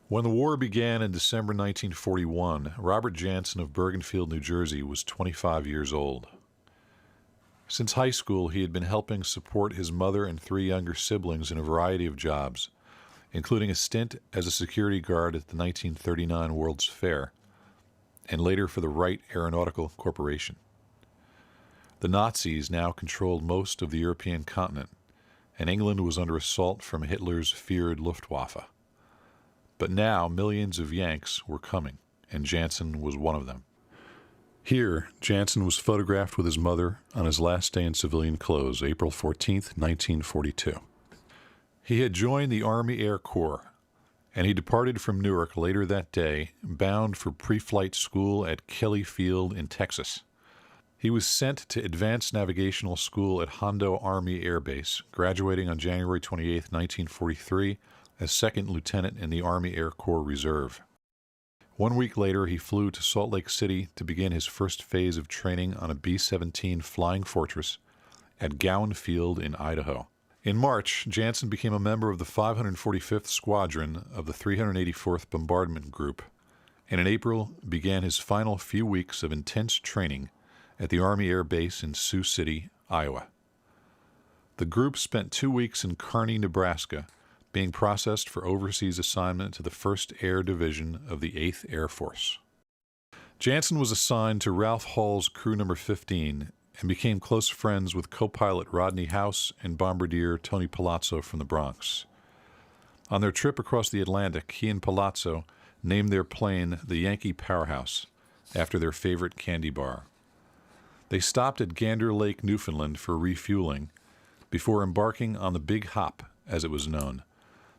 When the war began in December 1941, Robert Janson of Bergenfield, New Jersey, was 25 years old. Since high school, he had been helping support his mother and three younger siblings in a variety of jobs, including a stint as a security guard at the 1939 World's Fair, and later for the Wright Aeronautical Corporation. The Nazis now controlled most of the European continent, and England was under assault from Hitler's feared Luftwaffe. But now millions of Yanks were coming, and Janson was one of them. Here, Janson was photographed with his mother on his last day in civilian clothes, April 14, 1942. He had joined the Army Air Corps, and he departed from Newark later that day, bound for pre-flight school at Kelly Field in Texas. He was sent to Advanced Navigational School at Hondo Army Air Base, graduating on January 28, 1943, as second lieutenant in the Army Air Corps Reserve. 1 week later, he flew to Salt Lake City to begin his first phase of training on a B-17 Flying Fortress at Gowan Field in Idaho. In March, Janson became a member of the 545th Squadron of the 384th Bombardment Group, and in April began his final few weeks of intense training at the Army Air Base in Sioux City, Iowa. The group spent 2 weeks in Kearney, Nebraska, being processed for overseas assignment to the 1st Air Division of the 8th Air Force. Janson was assigned to Ralph Hall's Crew Number 15 and became close friends with co-pilot Rodney House and bombardier Tony Palazzo from the Bronx. On their trip across the Atlantic, he and Palazzo named their plane the Yankee Powerhouse, after their favorite candy bar. They stopped at Gander Lake, Newfoundland for refueling before embarking on the Big Hop, as it was known,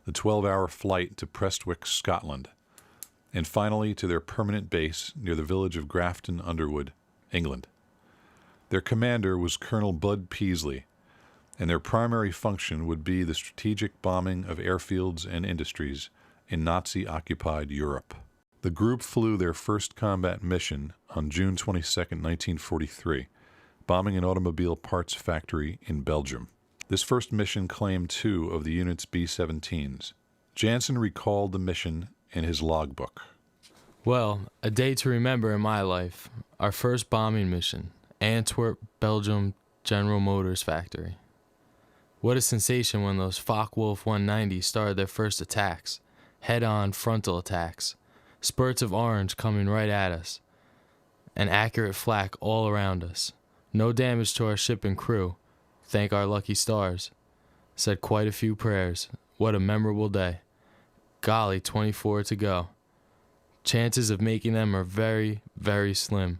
the 12-hour flight to Prestwick, Scotland, and finally to their permanent base near the village of Grafton Underwood, England. Their commander was Colonel Bud Peasley, and their primary function would be the strategic bombing of airfields and industries in Nazi-occupied Europe. The group flew their first combat mission on June 22, 1943, bombing an automobile parts factory in Belgium. This first mission claimed 2 of the unit's B-17s. Janson recalled the mission in his logbook. Well, a day to remember in my life. Our first bombing mission, Antwerp, Belgium, General Motors factory. What a sensation when those Focke-Wulf 190s started their first attacks. Head-on frontal attacks. Spurts of orange coming right at us. And accurate flak all around us. No damage to our ship and crew. Thank our lucky stars. Said quite a few prayers. What a memorable day. Golly, 24 to go. Chances of making them are very, very slim,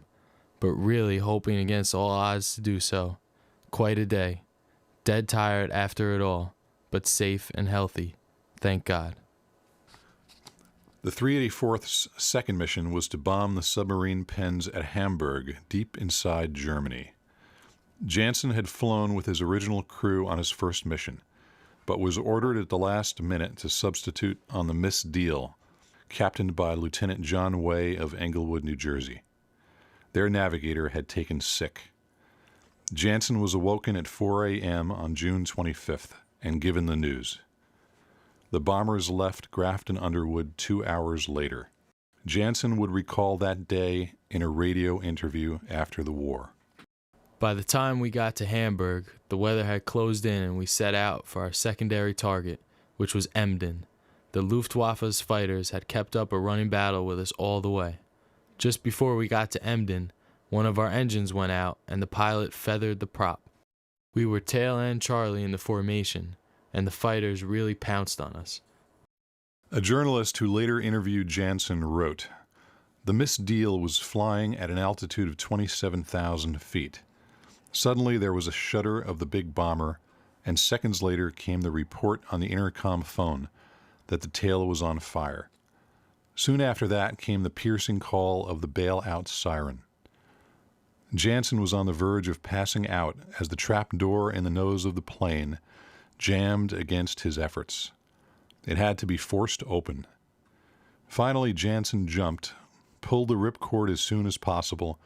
but really hoping against all odds to do so. Quite a day. Dead tired after it all, but safe and healthy. Thank God. The 384th's second mission was to bomb the submarine pens at Hamburg, deep inside Germany. Janson had flown with his original crew on his first mission, but was ordered at the last minute to substitute on the Miss Deal, captained by Lieutenant John Way of Englewood, New Jersey. Their navigator had taken sick. Janson was awoken at 4 a.m. on June 25th and given the news. The bombers left Grafton Underwood 2 hours later. Janson would recall that day in a radio interview after the war. By the time we got to Hamburg, the weather had closed in and we set out for our secondary target, which was Emden. The Luftwaffe's fighters had kept up a running battle with us all the way. Just before we got to Emden, one of our engines went out and the pilot feathered the prop. We were tail end Charlie in the formation, and the fighters really pounced on us. A journalist who later interviewed Janson wrote, "The Miss Deal was flying at an altitude of 27,000 feet. Suddenly there was a shudder of the big bomber, and seconds later came the report on the intercom phone that the tail was on fire. Soon after that came the piercing call of the bailout siren. Janson was on the verge of passing out as the trap door in the nose of the plane jammed against his efforts. It had to be forced open. Finally, Janson jumped, pulled the ripcord as soon as possible,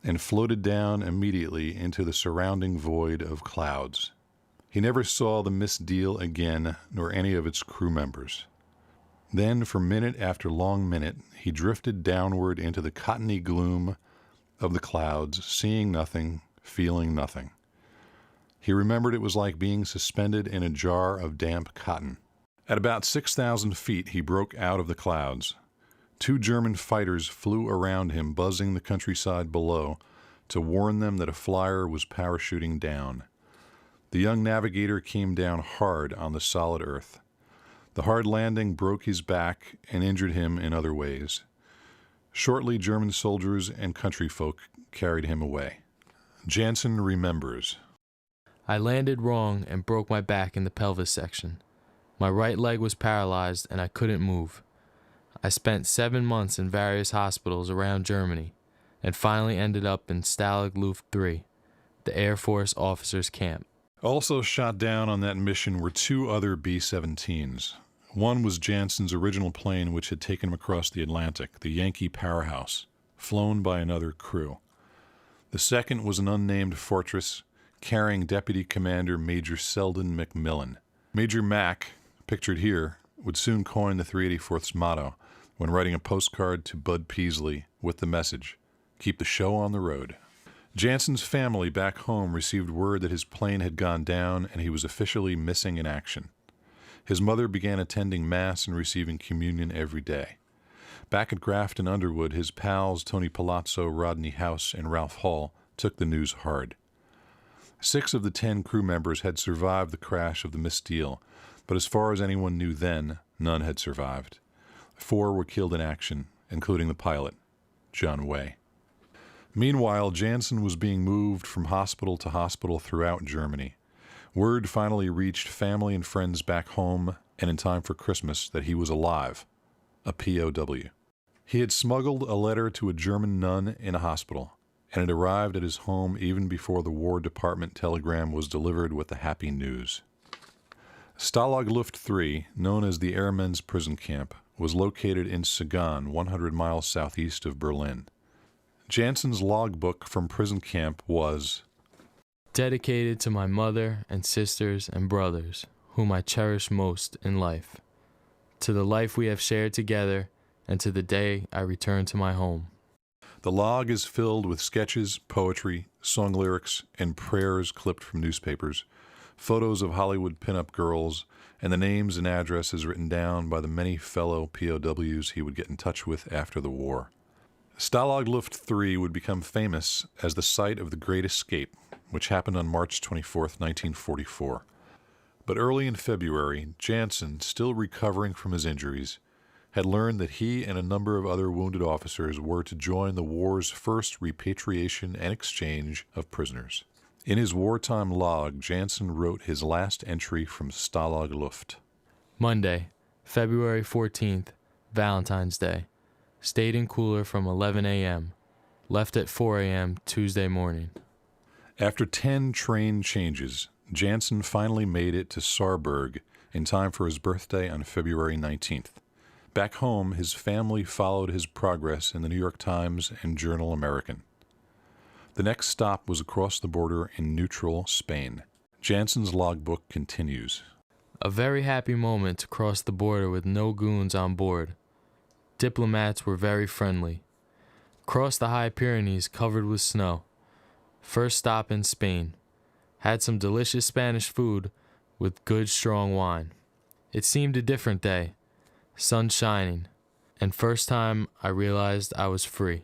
and floated down immediately into the surrounding void of clouds. He never saw the Miss Deal again, nor any of its crew members. Then, for minute after long minute, he drifted downward into the cottony gloom of the clouds, seeing nothing, feeling nothing. He remembered it was like being suspended in a jar of damp cotton. At about 6,000 feet, he broke out of the clouds. 2 German fighters flew around him, buzzing the countryside below to warn them that a flyer was parachuting down. The young navigator came down hard on the solid earth. The hard landing broke his back and injured him in other ways. Shortly, German soldiers and countryfolk carried him away. Janson remembers. I landed wrong and broke my back in the pelvis section. My right leg was paralyzed and I couldn't move. I spent 7 months in various hospitals around Germany and finally ended up in Stalag Luft 3, the Air Force officers' camp. Also shot down on that mission were 2 other B-17s. One was Janson's original plane, which had taken him across the Atlantic, the Yankee Powerhouse, flown by another crew. The second was an unnamed Fortress, carrying Deputy Commander Major Selden McMillan. Major Mac, pictured here, would soon coin the 384th's motto when writing a postcard to Bud Peasley with the message, "Keep the show on the road." Janson's family back home received word that his plane had gone down and he was officially missing in action. His mother began attending Mass and receiving communion every day. Back at Grafton Underwood, his pals Tony Palazzo, Rodney House, and Ralph Hall took the news hard. 6 of the 10 crew members had survived the crash of the Misteel, but as far as anyone knew then, none had survived. 4 were killed in action, including the pilot, John Way. Meanwhile, Janson was being moved from hospital to hospital throughout Germany. Word finally reached family and friends back home, and in time for Christmas, that he was alive, a POW. He had smuggled a letter to a German nun in a hospital, and it arrived at his home even before the War Department telegram was delivered with the happy news. Stalag Luft 3, known as the Airmen's Prison Camp, was located in Sagan, 100 miles southeast of Berlin. Janson's logbook from prison camp was Dedicated to my mother and sisters and brothers, whom I cherish most in life, to the life we have shared together, and to the day I return to my home. The log is filled with sketches, poetry, song lyrics, and prayers clipped from newspapers, photos of Hollywood pinup girls, and the names and addresses written down by the many fellow POWs he would get in touch with after the war. Stalag Luft 3 would become famous as the site of the Great Escape, which happened on March 24, 1944. But early in February, Janson, still recovering from his injuries, had learned that he and a number of other wounded officers were to join the war's first repatriation and exchange of prisoners. In his wartime log, Janson wrote his last entry from Stalag Luft. Monday, February 14th, Valentine's Day. Stayed in cooler from 11 a.m. Left at 4 a.m. Tuesday morning. After 10 train changes, Janson finally made it to Saarburg in time for his birthday on February 19th. Back home, his family followed his progress in the New York Times and Journal American. The next stop was across the border in neutral Spain. Janson's logbook continues. A very happy moment to cross the border with no goons on board. Diplomats were very friendly. Crossed the high Pyrenees covered with snow. First stop in Spain. Had some delicious Spanish food with good strong wine. It seemed a different day. Sun shining. And first time I realized I was free.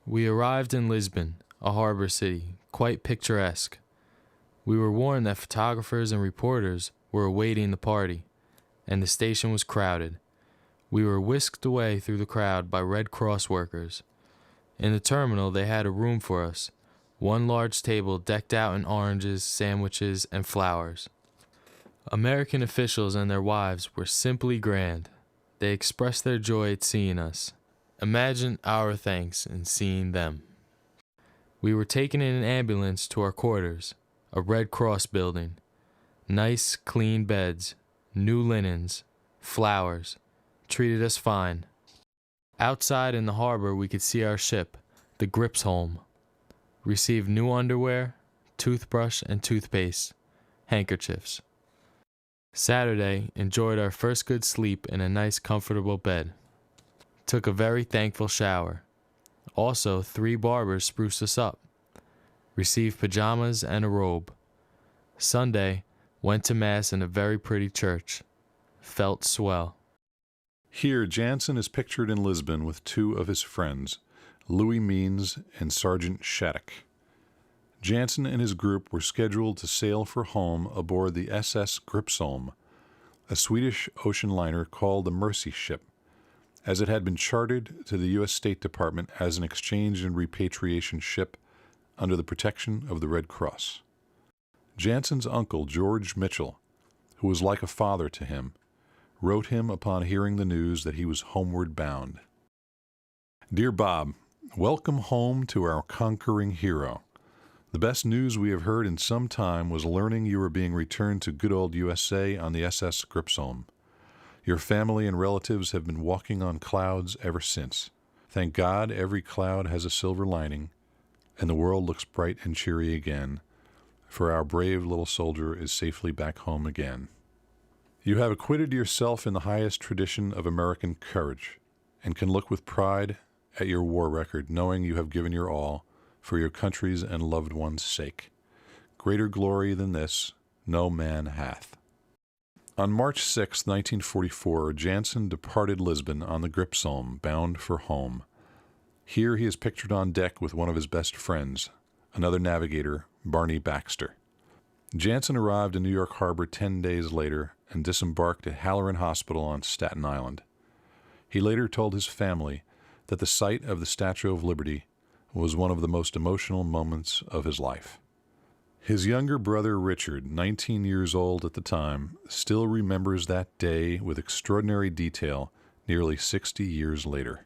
We arrived in Lisbon, a harbor city, quite picturesque. We were warned that photographers and reporters were awaiting the party, and the station was crowded. We were whisked away through the crowd by Red Cross workers. In the terminal, they had a room for us, one large table decked out in oranges, sandwiches, and flowers. American officials and their wives were simply grand. They expressed their joy at seeing us. Imagine our thanks in seeing them. We were taken in an ambulance to our quarters, a Red Cross building. Nice, clean beds, new linens, flowers. Treated us fine. Outside in the harbor, we could see our ship, the Gripsholm. Received new underwear, toothbrush and toothpaste, handkerchiefs. Saturday, enjoyed our first good sleep in a nice comfortable bed. Took a very thankful shower. Also, 3 barbers spruced us up. Received pajamas and a robe. Sunday, went to Mass in a very pretty church. Felt swell. Here, Janson is pictured in Lisbon with 2 of his friends, Louis Means and Sergeant Shattuck. Janson and his group were scheduled to sail for home aboard the SS Gripsholm, a Swedish ocean liner called the Mercy Ship, as it had been chartered to the U.S. State Department as an exchange and repatriation ship under the protection of the Red Cross. Janson's uncle, George Mitchell, who was like a father to him, wrote him upon hearing the news that he was homeward bound. Dear Bob, welcome home to our conquering hero. The best news we have heard in some time was learning you were being returned to good old USA on the SS Gripsholm. Your family and relatives have been walking on clouds ever since. Thank God every cloud has a silver lining, and the world looks bright and cheery again, for our brave little soldier is safely back home again. You have acquitted yourself in the highest tradition of American courage, and can look with pride at your war record, knowing you have given your all for your country's and loved ones' sake. Greater glory than this no man hath. On March 6, 1944, Janson departed Lisbon on the Gripsholm, bound for home. Here he is pictured on deck with one of his best friends, another navigator, Barney Baxter. Janson arrived in New York Harbor 10 days later and disembarked at Halloran Hospital on Staten Island. He later told his family that the sight of the Statue of Liberty was one of the most emotional moments of his life. His younger brother Richard, 19 years old at the time, still remembers that day with extraordinary detail nearly 60 years later.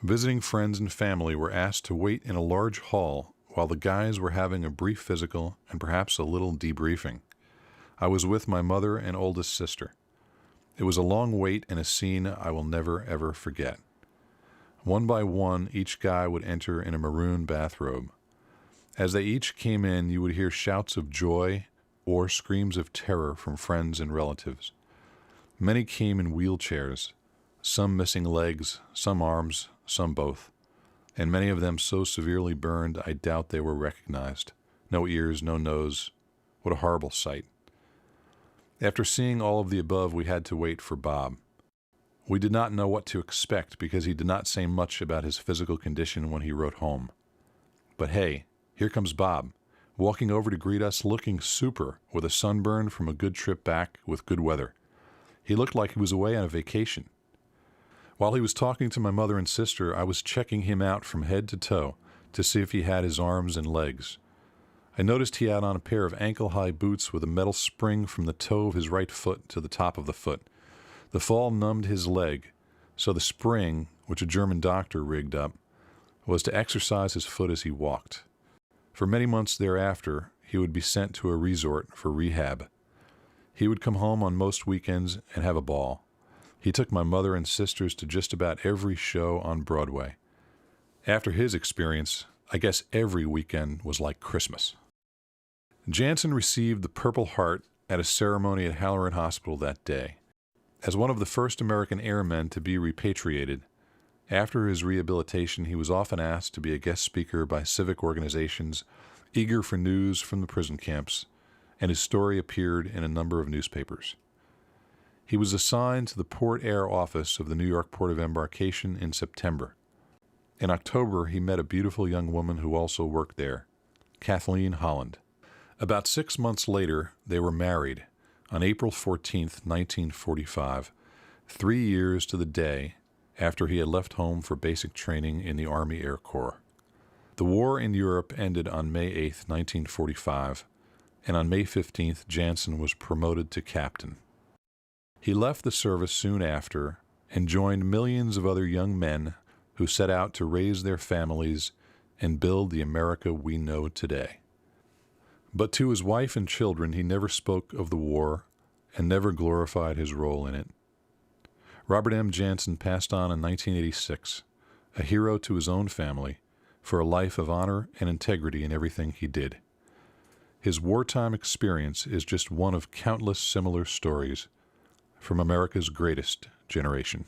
Visiting friends and family were asked to wait in a large hall while the guys were having a brief physical and perhaps a little debriefing. I was with my mother and oldest sister. It was a long wait and a scene I will never, ever forget. One by one, each guy would enter in a maroon bathrobe. As they each came in, you would hear shouts of joy or screams of terror from friends and relatives. Many came in wheelchairs, some missing legs, some arms, some both, and many of them so severely burned I doubt they were recognized. No ears, no nose. What a horrible sight. After seeing all of the above, we had to wait for Bob. We did not know what to expect because he did not say much about his physical condition when he wrote home. But hey, here comes Bob, walking over to greet us looking super with a sunburn from a good trip back with good weather. He looked like he was away on a vacation. While he was talking to my mother and sister, I was checking him out from head to toe to see if he had his arms and legs. I noticed he had on a pair of ankle-high boots with a metal spring from the toe of his right foot to the top of the foot. The fall numbed his leg, so the spring, which a German doctor rigged up, was to exercise his foot as he walked. For many months thereafter, he would be sent to a resort for rehab. He would come home on most weekends and have a ball. He took my mother and sisters to just about every show on Broadway. After his experience, I guess every weekend was like Christmas. Janson received the Purple Heart at a ceremony at Halloran Hospital that day. As one of the first American airmen to be repatriated, after his rehabilitation, he was often asked to be a guest speaker by civic organizations eager for news from the prison camps, and his story appeared in a number of newspapers. He was assigned to the Port Air Office of the New York Port of Embarkation in September. In October, he met a beautiful young woman who also worked there, Kathleen Holland. About 6 months later, they were married on April 14, 1945, 3 years to the day after he had left home for basic training in the Army Air Corps. The war in Europe ended on May 8, 1945, and on May 15th, Janson was promoted to captain. He left the service soon after and joined millions of other young men who set out to raise their families and build the America we know today. But to his wife and children, he never spoke of the war and never glorified his role in it. Robert M. Janson passed on in 1986, a hero to his own family, for a life of honor and integrity in everything he did. His wartime experience is just one of countless similar stories from America's greatest generation.